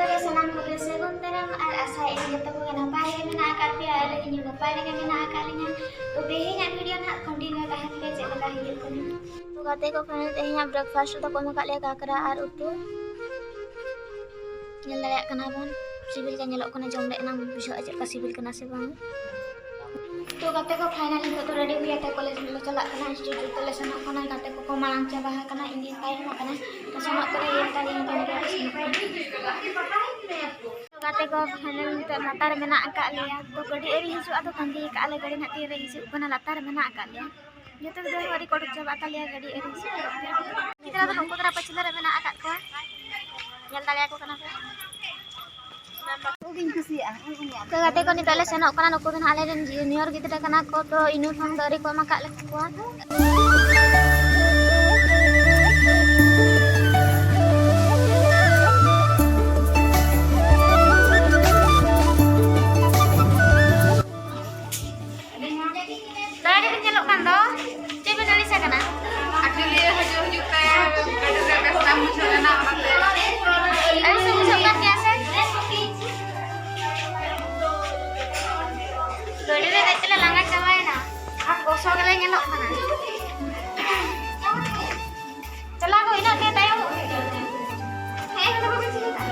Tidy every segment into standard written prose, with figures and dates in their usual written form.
ᱫᱚᱞᱮ ᱥᱟᱱᱟᱢ ᱠᱚᱜᱮ ᱥᱟᱹᱜᱩᱱ ᱫᱟᱨᱟᱢ ᱟᱨ ᱟᱥᱟᱭᱮᱫᱟᱹᱧ ᱡᱚᱛᱚ ᱠᱚᱜᱮ ᱱᱟᱯᱟᱭ ᱜᱮ ᱢᱮᱱᱟᱜ ᱟᱠᱟᱫ ᱯᱮᱭᱟ ᱟᱨ ᱤᱧ ᱦᱚᱸ ᱱᱟᱯᱟᱭ ᱨᱮᱜᱮ ᱢᱮᱱᱟᱜ ᱟᱠᱟᱫ ᱞᱤᱧᱟ। ᱛᱚ ᱛᱮᱦᱮᱧᱟᱜ ᱵᱷᱤᱰᱤᱭᱳ ᱱᱟᱦᱟᱜ ᱠᱚᱱᱴᱤᱱᱤᱭᱩ ᱛᱟᱦᱮᱱ ᱜᱮ ᱪᱮᱫ ᱞᱮᱠᱟ ᱦᱤᱡᱩᱜ ᱠᱟᱱᱟ। ᱛᱚ ᱜᱟᱛᱮ ᱠᱚ ᱯᱷᱟᱭᱱᱟᱞ ᱛᱮᱦᱮᱧᱟᱜ ᱵᱨᱮᱠᱯᱷᱟᱥᱴ ᱨᱮᱫᱚ ᱠᱚ ᱮᱢ ᱟᱠᱟᱫ ᱞᱮᱭᱟ ᱠᱟᱠᱲᱟ ᱟᱨ ᱩᱛᱩ। ᱧᱮᱞ ᱫᱟᱲᱮᱭᱟᱜ ᱠᱟᱱᱟ ᱵᱚᱱ ᱥᱤᱵᱤᱞ ᱜᱮ ᱧᱮᱞᱚᱜ ᱠᱟᱱᱟ, ᱡᱚᱢ ᱞᱮ ᱮᱱᱟᱝ ᱵᱩᱡᱷᱟᱹᱜᱼᱟ ᱪᱮᱫ ᱞᱮᱠᱟ ᱥᱤᱵᱤᱞ ᱠᱟᱱᱟ ᱥᱮ ᱵᱟᱝ। तो गाते को फाइनल नितो तो रेडी हुई कॉलेज में चला इंस्टीट्यूट ले सेनोग कना गाते को मांग चाबा कना इन तायम कना तो सेनोग करे ये ताली इन तो गाते को फाइनल नितो लातार मेना आका लिया तो गडी एरी हिजु आतो तंगी का ले गडी नाती रे हिजु कना लातार मेना आका लिया जतो दो हरी कोड चाबा तालिया गडी एरी हिजु कितना तो नको तरा पछिला रे मेना आका को ñel dalia ko kana तो गाते को नितले सेनोग कना नको दन आले रेन जूनियर गिद्रा कना को तो यूनिफॉर्म दरी को मा काले को दारे bin nyelok kan do coba dari saya kana aku lihat haju pe ada pesta muncul na orang semua kan biasa Dodi be kecil langgar cabai na. Aku kosong lagi nyelok mana. Celah ko ina dia tayo. Kenapa kecil ta?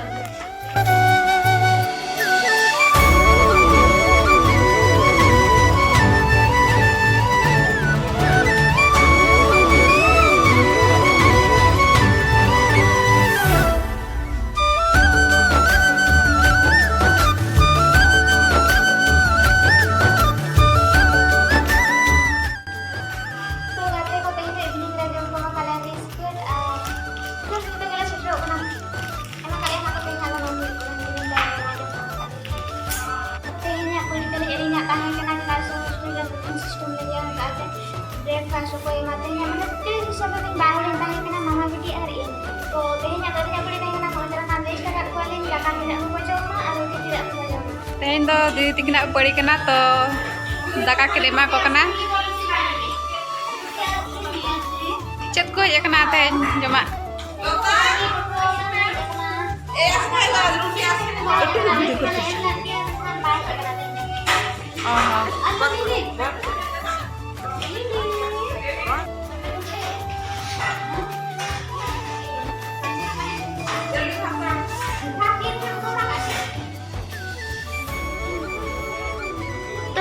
Breakfast ko ay matanya manati sa bating bahay ng tayo na mama bidi ari. So tehnya tadi nya beli na ko jalan kan desa kat ko lin lakan tidak ko joma aro tidak ko joma. Tehn do di tikna pari kana to daka kelema ko kana. Chet ko ya kana tehn joma.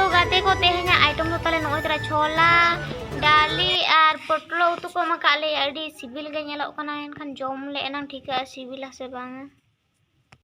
गाते को तेहnya आइटम तो तले नोय तरा छोला डाली और पोटलो उतु को मका ले अडी सिबिल गे ñelok kana एनखान जम ले एनाम ठीक सिबिल से बांग।